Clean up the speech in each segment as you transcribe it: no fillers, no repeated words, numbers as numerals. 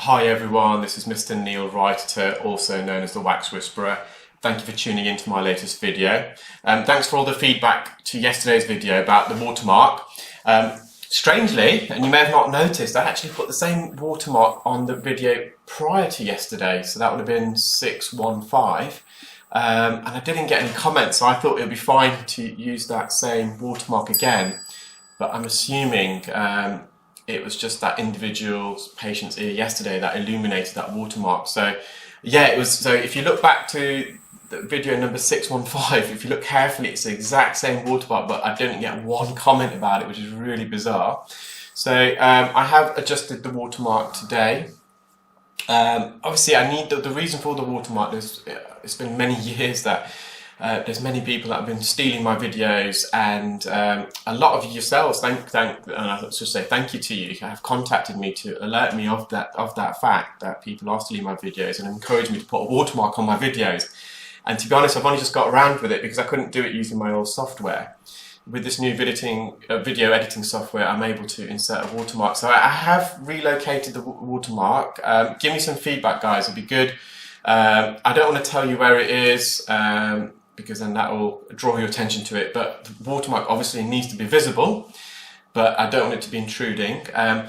Hi everyone, this is Mr. Neil Writer, also known as the Wax Whisperer. Thank you for tuning in to my latest video. Thanks for all the feedback to yesterday's video about the watermark. Strangely, and you may have not noticed, I actually put the same watermark on the video prior to yesterday, so that would have been 615. And I didn't get any comments, so I thought it would be fine to use that same watermark again. But I'm assuming it was just that individual patient's ear yesterday that illuminated that watermark. So yeah, it was. So if you look back to the video number 615, if you look carefully, it's the exact same watermark, but I didn't get one comment about it, which is really bizarre. So I have adjusted the watermark today. Obviously, I need the reason for the watermark is it's been many years that there's many people that have been stealing my videos, and a lot of yourselves, and I should say thank you to you, have contacted me to alert me of that fact that people are stealing my videos and encourage me to put a watermark on my videos. And to be honest, I've only just got around with it because I couldn't do it using my old software. With this new video editing software, I'm able to insert a watermark. So I have relocated the watermark. Give me some feedback, guys, it'd be good. I don't want to tell you where it is, because then that will draw your attention to it, but the watermark obviously needs to be visible, but I don't want it to be intruding. I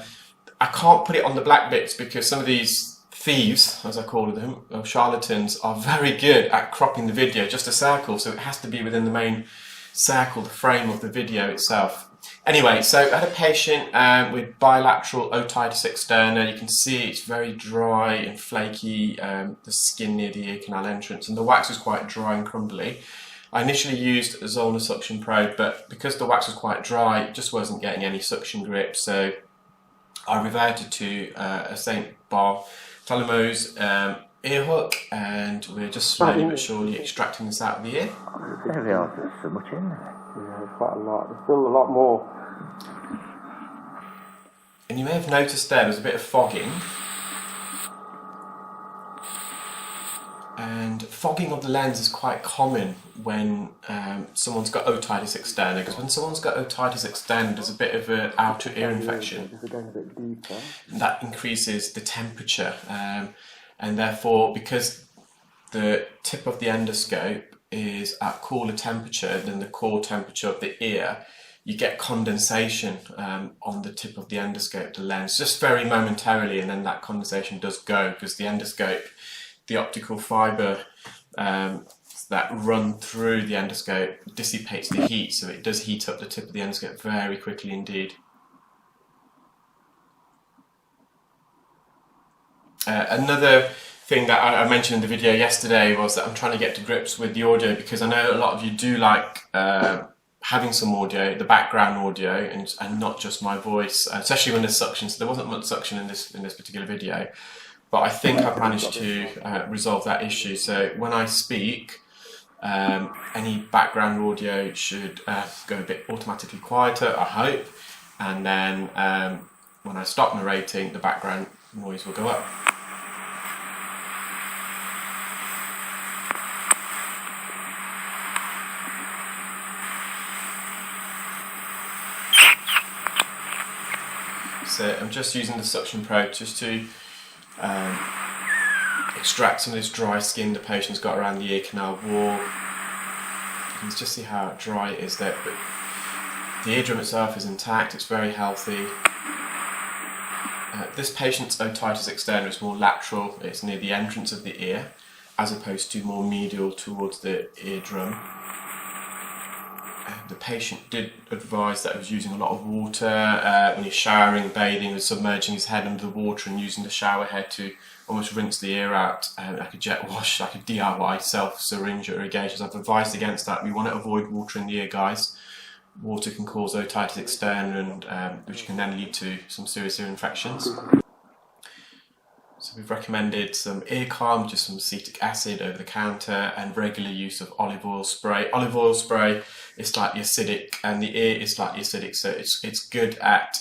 can't put it on the black bits because some of these thieves, as I call them, or charlatans, are very good at cropping the video just a circle, so it has to be within the main circle, the frame of the video itself. Anyway, so I had a patient with bilateral otitis externa. You can see it's very dry and flaky, the skin near the ear canal entrance, and the wax is quite dry and crumbly. I initially used a Zollner suction probe, but because the wax was quite dry, it just wasn't getting any suction grip, so I reverted to a St. Bartholomew's ear hook, and we're just slowly but surely extracting this out of the ear. There we are, there's so much in there. Yeah, there's quite a lot. There's still a lot more. And you may have noticed there's a bit of fogging. And fogging of the lens is quite common when someone's got otitis externa, because when someone's got otitis externa, there's a bit of an outer ear infection. Going a bit deeper. And that increases the temperature. And therefore, because the tip of the endoscope is at cooler temperature than the core temperature of the ear, you get condensation on the tip of the endoscope, the lens, just very momentarily, and then that condensation does go because the endoscope, the optical fibre that run through the endoscope dissipates the heat, so it does heat up the tip of the endoscope very quickly indeed. Another thing that I mentioned in the video yesterday was that I'm trying to get to grips with the audio, because I know a lot of you do like having some audio, the background audio, and not just my voice, especially when there's suction. So there wasn't much suction in this particular video, but I think I've managed to resolve that issue. So when I speak, any background audio should go a bit automatically quieter, I hope, and then when I stop narrating, the background noise will go up. So I'm just using the suction probe just to extract some of this dry skin the patient's got around the ear canal wall. You can just see how dry it is there, but the eardrum itself is intact, it's very healthy. This patient's otitis externa is more lateral, it's near the entrance of the ear, as opposed to more medial towards the eardrum. The patient did advise that he was using a lot of water when he's showering, bathing, and submerging his head under the water and using the shower head to almost rinse the ear out, like a jet wash, like a DIY self-syringe irrigation. So I've advised against that. We want to avoid water in the ear, guys. Water can cause otitis externa, and which can then lead to some serious ear infections. So we've recommended some ear calm, just some acetic acid over the counter, and regular use of olive oil spray. Olive oil spray is slightly acidic, and the ear is slightly acidic, so it's good at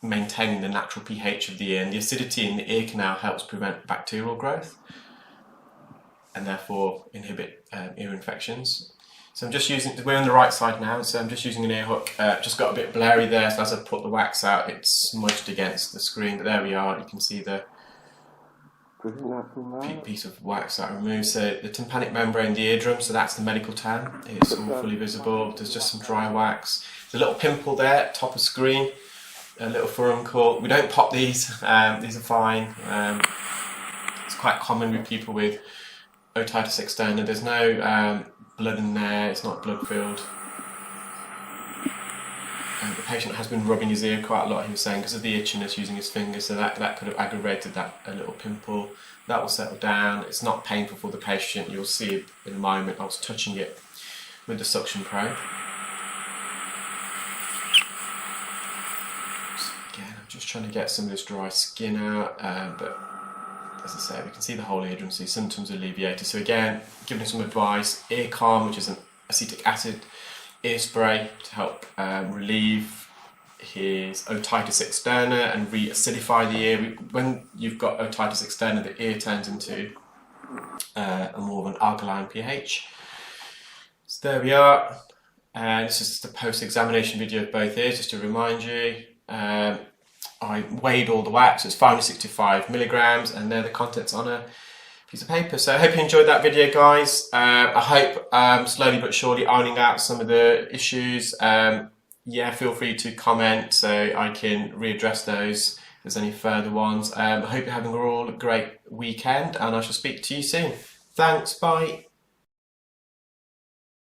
maintaining the natural pH of the ear, and the acidity in the ear canal helps prevent bacterial growth and therefore inhibit ear infections. So I'm just using, we're on the right side now, so I'm just using an ear hook. Just got a bit blurry there, so as I put the wax out, it's smudged against the screen. But there we are, you can see the piece of wax that I removed. So the tympanic membrane, the eardrum, so that's the medical tan. It's all fully visible. There's just some dry wax. There's a little pimple there, top of screen, a little furuncle. We don't pop these, these are fine. It's quite common with people with otitis externa. There's no blood in there, it's not blood filled. The patient has been rubbing his ear quite a lot, he was saying, because of the itchiness using his fingers, so that could have aggravated that a little pimple. That will settle down. It's not painful for the patient. You'll see it in a moment. I was touching it with the suction probe. So again, I'm just trying to get some of this dry skin out, but as I say, we can see the whole eardrum, see symptoms alleviated. So again, giving him some advice, ear calm, which is an acetic acid ear spray to help relieve his otitis externa and re-acidify the ear. When you've got otitis externa, the ear turns into a more of an alkaline pH. So there we are. This is the post-examination video of both ears, just to remind you. I weighed all the wax, it's 565 milligrams, and they're the contents on a piece of paper. So I hope you enjoyed that video, guys. I hope slowly but surely ironing out some of the issues. Yeah, feel free to comment so I can readdress those if there's any further ones. I hope you're having all a great weekend, and I shall speak to you soon. Thanks, bye.